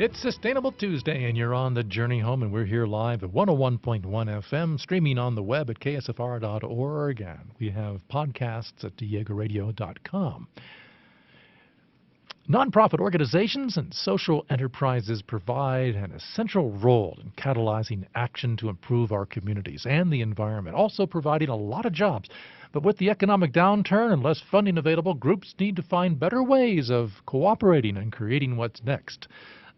It's Sustainable Tuesday, and you're on the journey home, and we're here live at 101.1 FM, streaming on the web at KSFR.org, and we have podcasts at diegoradio.com. Nonprofit organizations and social enterprises provide an essential role in catalyzing action to improve our communities and the environment, also providing a lot of jobs. But with the economic downturn and less funding available, groups need to find better ways of cooperating and creating what's next.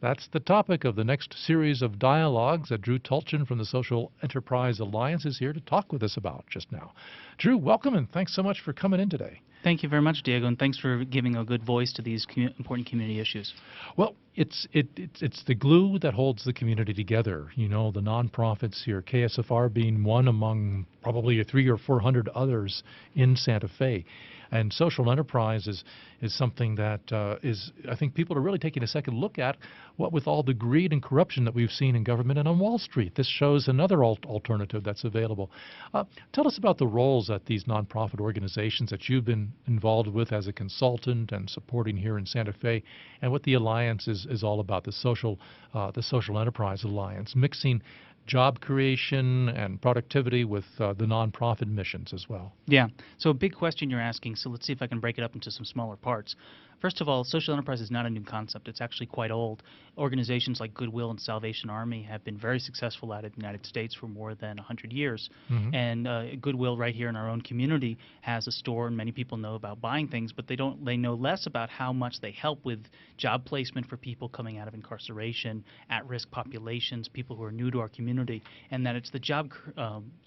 That's the topic of the next series of dialogues that Drew Tulchin from the Social Enterprise Alliance is here to talk with us about just now. Drew, welcome, and thanks so much for coming in today. Thank you very much, Diego, and thanks for giving a good voice to these important community issues. Well, it's the glue that holds the community together. You know, the nonprofits here, KSFR being one among probably 300 or 400 others in Santa Fe. And social enterprise is something that I think people are really taking a second look at, what with all the greed and corruption that we've seen in government and on Wall Street. This shows another alternative that's available. Tell us about the roles that these nonprofit organizations that you've been involved with as a consultant and supporting here in Santa Fe, and what the Alliance is all about, the Social Enterprise Alliance, mixing job creation and productivity with the nonprofit missions as well. Yeah, so a big question you're asking, so let's see if I can break it up into some smaller parts. First of all, social enterprise is not a new concept. It's actually quite old. Organizations like Goodwill and Salvation Army have been very successful at it in the United States for more than 100 years. Mm-hmm. And Goodwill right here in our own community has a store, and many people know about buying things, but they know less about how much they help with job placement for people coming out of incarceration, at-risk populations, people who are new to our community, and that it's the job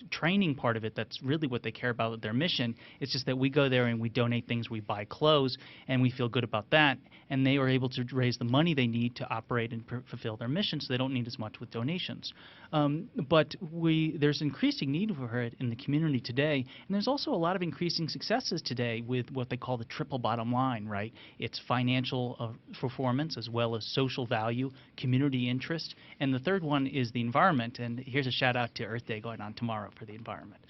training part of it that's really what they care about with their mission. It's just that we go there and we donate things, we buy clothes, and we feel good about that, and they are able to raise the money they need to operate and fulfill their mission, so they don't need as much with donations. But there's increasing need for it in the community today, and there's also a lot of increasing successes today with what they call the triple bottom line, right? It's financial performance as well as social value, community interest, and the third one is the environment, and here's a shout out to Earth Day going on tomorrow for the environment.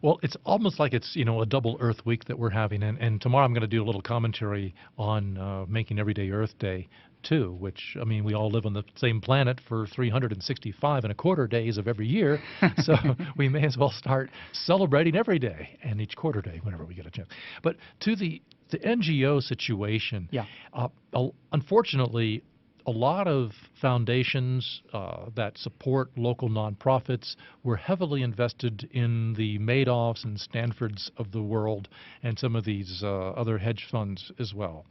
Well, it's almost like it's, a double Earth Week that we're having, and tomorrow I'm going to do a little commentary on making everyday Earth Day too, which, we all live on the same planet for 365 and a quarter days of every year, so we may as well start celebrating every day and each quarter day whenever we get a chance. But to the NGO situation, yeah. Unfortunately, a lot of foundations that support local nonprofits were heavily invested in the Madoffs and Stanfords of the world and some of these other hedge funds as well.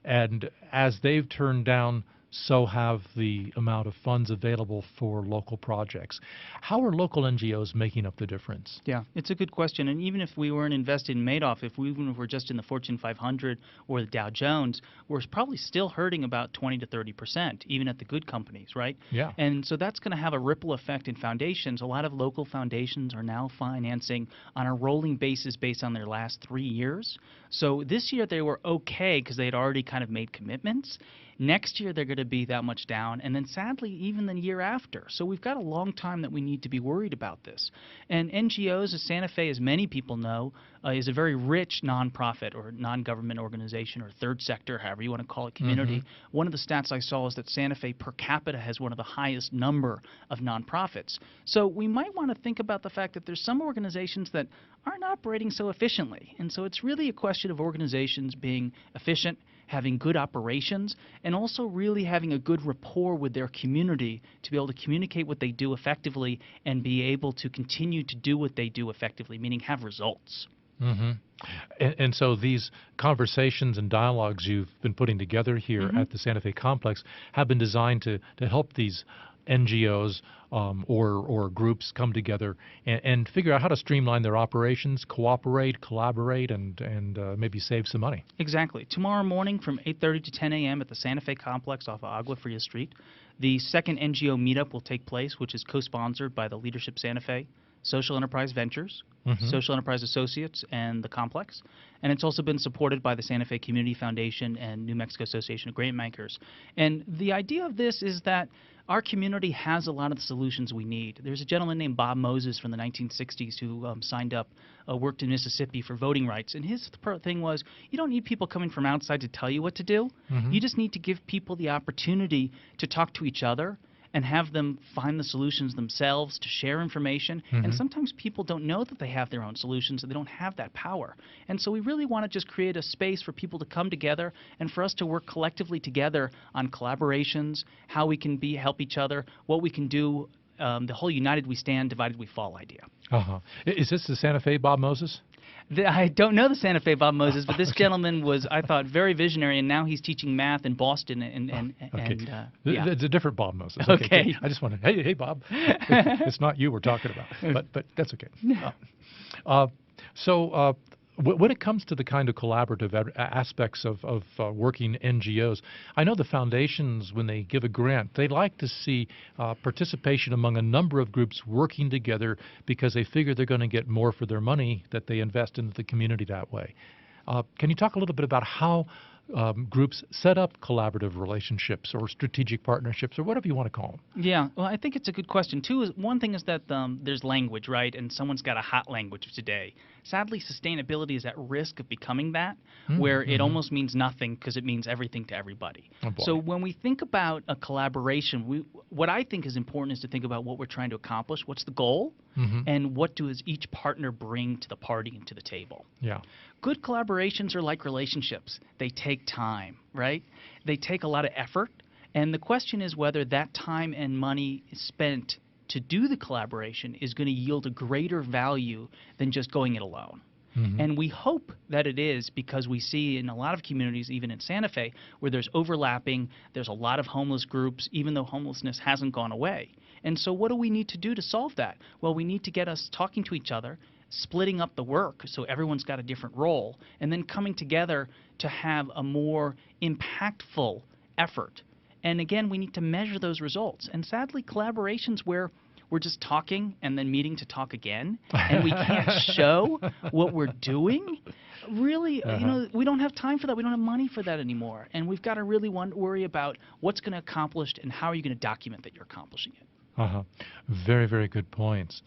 And as they've turned down, so have the amount of funds available for local projects. How are local NGOs making up the difference? Yeah, it's a good question. And even if we weren't invested in Madoff, even if we're just in the Fortune 500 or the Dow Jones, we're probably still hurting about 20 to 30%, even at the good companies, right? Yeah. And so that's going to have a ripple effect in foundations. A lot of local foundations are now financing on a rolling basis based on their last 3 years. So this year they were okay because they had already kind of made commitments. Next year, they're going to be that much down, and then sadly, even the year after. So we've got a long time that we need to be worried about this. And NGOs, as Santa Fe, as many people know, is a very rich nonprofit or non-government organization or third sector, however you want to call it, community. Mm-hmm. One of the stats I saw is that Santa Fe per capita has one of the highest number of nonprofits. So we might want to think about the fact that there's some organizations that aren't operating so efficiently. And so it's really a question of organizations being efficient, having good operations, and also really having a good rapport with their community to be able to communicate what they do effectively and be able to continue to do what they do effectively, meaning have results. Mm-hmm. And so these conversations and dialogues you've been putting together here at the Santa Fe complex have been designed to help these NGOs or groups come together and figure out how to streamline their operations, cooperate, collaborate, and maybe save some money. Exactly. Tomorrow morning from 8:30 to 10 a.m. at the Santa Fe complex off of Agua Fria Street, the second NGO meetup will take place, which is co-sponsored by the Leadership Santa Fe, Social Enterprise Ventures, Social Enterprise Associates, and the Complex. And it's also been supported by the Santa Fe Community Foundation and New Mexico Association of Grant Makers. And the idea of this is that our community has a lot of the solutions we need. There's a gentleman named Bob Moses from the 1960s who signed up, worked in Mississippi for voting rights. And his thing was, you don't need people coming from outside to tell you what to do. You just need to give people the opportunity to talk to each other and have them find the solutions themselves, to share information. And sometimes people don't know that they have their own solutions, and they don't have that power. And so we really want to just create a space for people to come together and for us to work collectively together on collaborations, how we can help each other, what we can do, the whole united we stand, divided we fall idea. Is this the Santa Fe Bob Moses? I don't know the Santa Fe Bob Moses, but this gentleman was, I thought, very visionary, and now he's teaching math in Boston. It's a different Bob Moses. Okay. I just wanted, hey, Bob. It's not you we're talking about, but that's okay. When it comes to the kind of collaborative aspects of working NGOs, I know the foundations, when they give a grant, they like to see participation among a number of groups working together because they figure they're going to get more for their money that they invest into the community that way. Can you talk a little bit about how groups set up collaborative relationships or strategic partnerships or whatever you want to call them? Yeah, well, I think it's a good question. One thing is that there's language, right? And someone's got a hot language of today. Sadly, sustainability is at risk of becoming that, where it almost means nothing because it means everything to everybody. So when we think about a collaboration, what I think is important is to think about what we're trying to accomplish, what's the goal, and what does each partner bring to the party and to the table. Yeah. Good collaborations are like relationships. They take time, right? They take a lot of effort. And the question is whether that time and money spent to do the collaboration is going to yield a greater value than just going it alone. And we hope that it is, because we see in a lot of communities, even in Santa Fe, where there's overlapping, there's a lot of homeless groups, even though homelessness hasn't gone away. And so what do we need to do to solve that? Well, we need to get us talking to each other, splitting up the work so everyone's got a different role, and then coming together to have a more impactful effort. And again, we need to measure those results. And sadly, collaborations where we're just talking and then meeting to talk again, and we can't show what we're doing, really, we don't have time for that. We don't have money for that anymore. And we've got to really worry about what's going to accomplish and how are you going to document that you're accomplishing it. Very, very good points.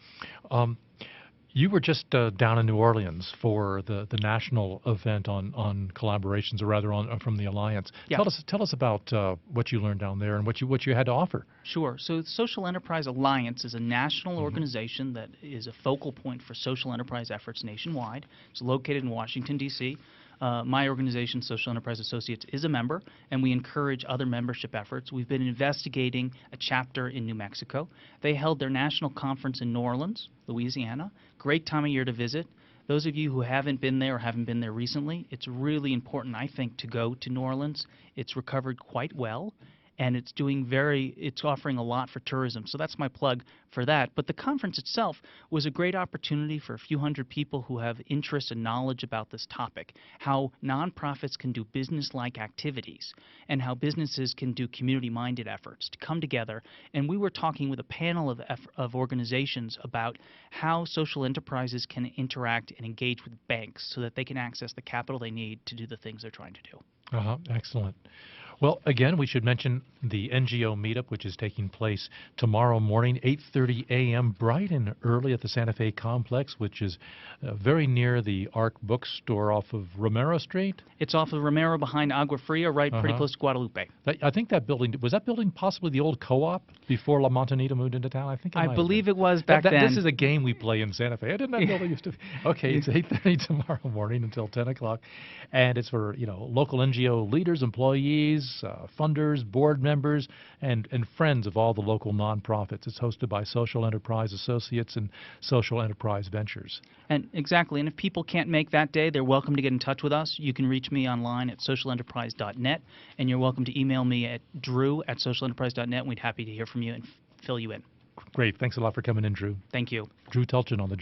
You were just down in New Orleans for the national event on collaborations, or rather from the Alliance. Yeah. Tell us about what you learned down there and what you had to offer. Sure. So the Social Enterprise Alliance is a national organization that is a focal point for social enterprise efforts nationwide. It's located in Washington, D.C. My organization, Social Enterprise Associates, is a member, and we encourage other membership efforts. We've been investigating a chapter in New Mexico. They held their national conference in New Orleans, Louisiana. Great time of year to visit. Those of you who haven't been there or haven't been there recently, it's really important, I think, to go to New Orleans. It's recovered quite well, and it's offering a lot for tourism. So that's my plug for that. But the conference itself was a great opportunity for a few hundred people who have interest and knowledge about this topic, how nonprofits can do business-like activities, and how businesses can do community-minded efforts to come together. And we were talking with a panel of organizations about how social enterprises can interact and engage with banks so that they can access the capital they need to do the things they're trying to do. Excellent. Well, again, we should mention the NGO meetup, which is taking place tomorrow morning, 8:30 a.m., bright and early at the Santa Fe Complex, which is very near the Arc Bookstore off of Romero Street. It's off of Romero behind Agua Fria, right pretty close to Guadalupe. I think that building, was that building possibly the old co-op before La Montanita moved into town? I believe it was back then. This is a game we play in Santa Fe. I didn't know that building used to be. Okay, it's 8:30 tomorrow morning until 10 o'clock, and it's for local NGO leaders, employees, funders, board members, and friends of all the local nonprofits. It's hosted by Social Enterprise Associates and Social Enterprise Ventures. And exactly. And if people can't make that day, they're welcome to get in touch with us. You can reach me online at socialenterprise.net, and you're welcome to email me at drew@socialenterprise.net, and we'd be happy to hear from you and fill you in. Great. Thanks a lot for coming in, Drew. Thank you. Drew Tulchin on the